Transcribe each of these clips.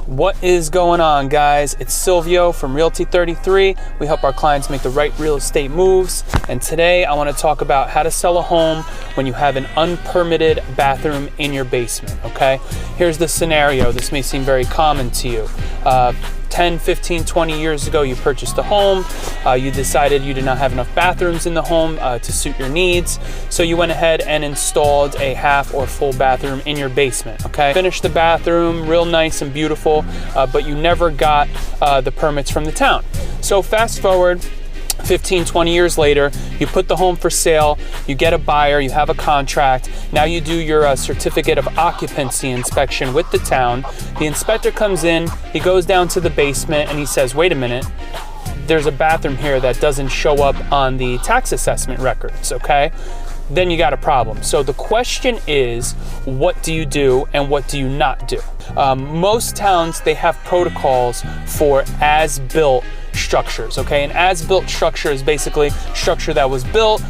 What is going on, guys? It's Silvio from Realty 33. We help our clients make the right real estate moves. And today I want to talk about how to sell a home when you have an unpermitted bathroom in your basement, okay? Here's the scenario. This may seem very common to you. 10, 15, 20 years ago, you purchased a home. You decided you did not have enough bathrooms in the home to suit your needs. So you went ahead and installed a half or full bathroom in your basement, okay? Finished the bathroom, real nice and beautiful, but you never got the permits from the town. So fast forward 15, 20 years later, you put the home for sale, you get a buyer, you have a contract. Now you do your certificate of occupancy inspection with the town. The inspector comes in, he goes down to the basement and he says, wait a minute, there's a bathroom here that doesn't show up on the tax assessment records, okay? Then you got a problem. So the question is, what do you do and what do you not do? Most towns, they have protocols for as-built structures, okay? An as-built structure is basically structure that was built,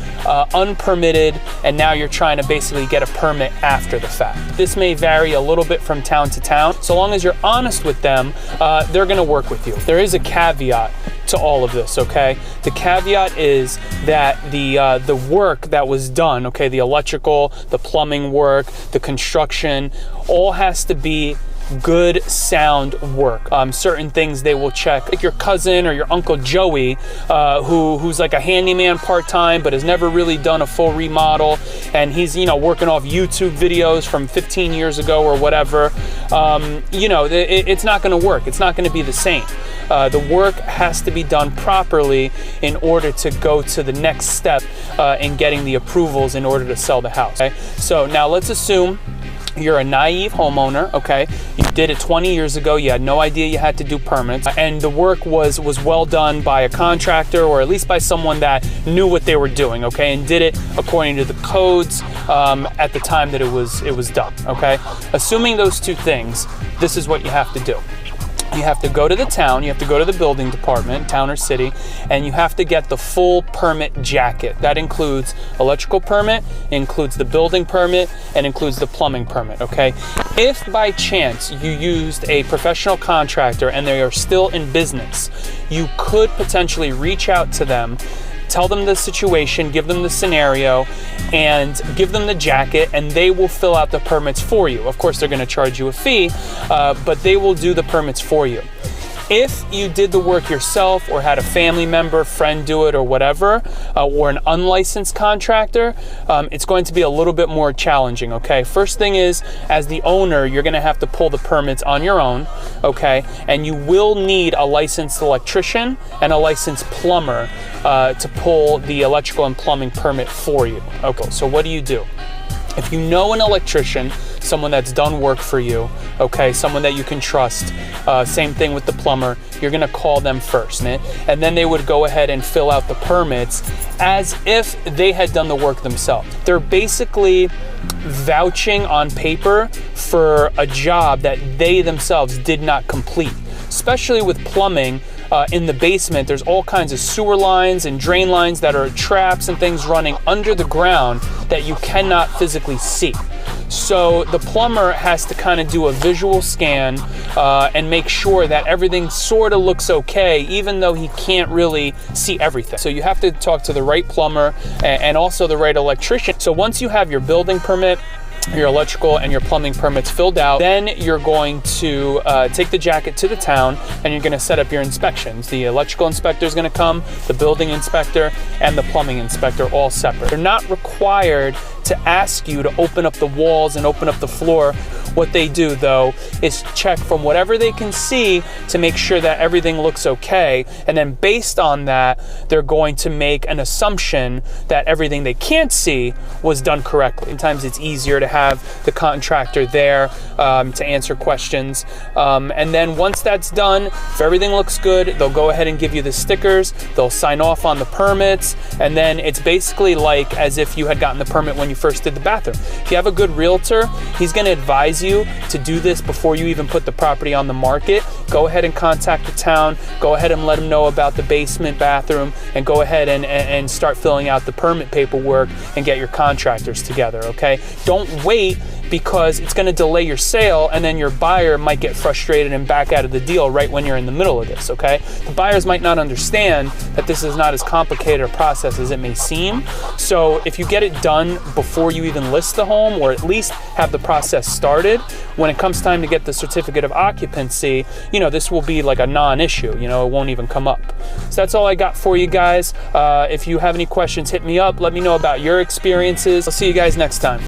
unpermitted, and now you're trying to basically get a permit after the fact. This may vary a little bit from town to town. So long as you're honest with them, they're gonna work with you. There is a caveat to all of this, okay? The caveat is that the work that was done, okay, the electrical, the plumbing work, the construction, all has to be good, sound work. Certain things they will check, like your cousin or your Uncle Joey, who's like a handyman part-time, but has never really done a full remodel, and he's, you know, working off YouTube videos from 15 years ago or whatever. You know, it's not gonna work. It's not gonna be the same. The work has to be done properly in order to go to the next step in getting the approvals in order to sell the house, okay? So now let's assume you're a naive homeowner, okay? You did it 20 years ago, you had no idea you had to do permits, and the work was well done by a contractor, or at least by someone that knew what they were doing, okay? And did it according to the codes at the time that it was done, okay? Assuming those two things, this is what you have to do. You have to go to the town, you have to go to the building department, town or city, and you have to get the full permit jacket. That includes electrical permit, includes the building permit, and includes the plumbing permit, okay? If by chance you used a professional contractor and they are still in business, you could potentially reach out to them, tell them the situation, give them the scenario, and give them the jacket, and they will fill out the permits for you. Of course, they're gonna charge you a fee, but they will do the permits for you. If you did the work yourself or had a family member, friend do it or whatever, or an unlicensed contractor, it's going to be a little bit more challenging, okay? First thing is, as the owner, you're gonna have to pull the permits on your own, okay? And you will need a licensed electrician and a licensed plumber to pull the electrical and plumbing permit for you. Okay, so what do you do? If you know an electrician, someone that's done work for you, okay, someone that you can trust, same thing with the plumber, you're gonna call them first, and then they would go ahead and fill out the permits as if they had done the work themselves. They're basically vouching on paper for a job that they themselves did not complete. Especially with plumbing, in the basement, there's all kinds of sewer lines and drain lines that are traps and things running under the ground that you cannot physically see. So the plumber has to kind of do a visual scan and make sure that everything sort of looks okay, even though he can't really see everything. So you have to talk to the right plumber and also the right electrician. So once you have your building permit, your electrical and your plumbing permits filled out, then you're going to take the jacket to the town and you're going to set up your inspections. The electrical inspector is going to come, the building inspector, and the plumbing inspector, all separate. They're not required to ask you to open up the walls and open up the floor. What they do, though, is check from whatever they can see to make sure that everything looks okay, and then based on that, they're going to make an assumption that everything they can't see was done correctly. Sometimes it's easier to have the contractor there to answer questions, and then once that's done, if everything looks good, they'll go ahead and give you the stickers, they'll sign off on the permits, and then it's basically like as if you had gotten the permit when you first did the bathroom. If you have a good realtor, he's going to advise you to do this before you even put the property on the market. Go ahead and contact the town, go ahead and let them know about the basement bathroom, and go ahead and start filling out the permit paperwork and get your contractors together, okay? Don't wait because it's going to delay your sale, and then your buyer might get frustrated and back out of the deal right when you're in the middle of this, okay? The buyers might not understand that this is not as complicated a process as it may seem. So if you get it done before you even list the home, or at least have the process started, when it comes time to get the certificate of occupancy, you know, this will be like a non-issue, you know, it won't even come up. So that's all I got for you guys. If you have any questions, hit me up. Let me know about your experiences. I'll see you guys next time.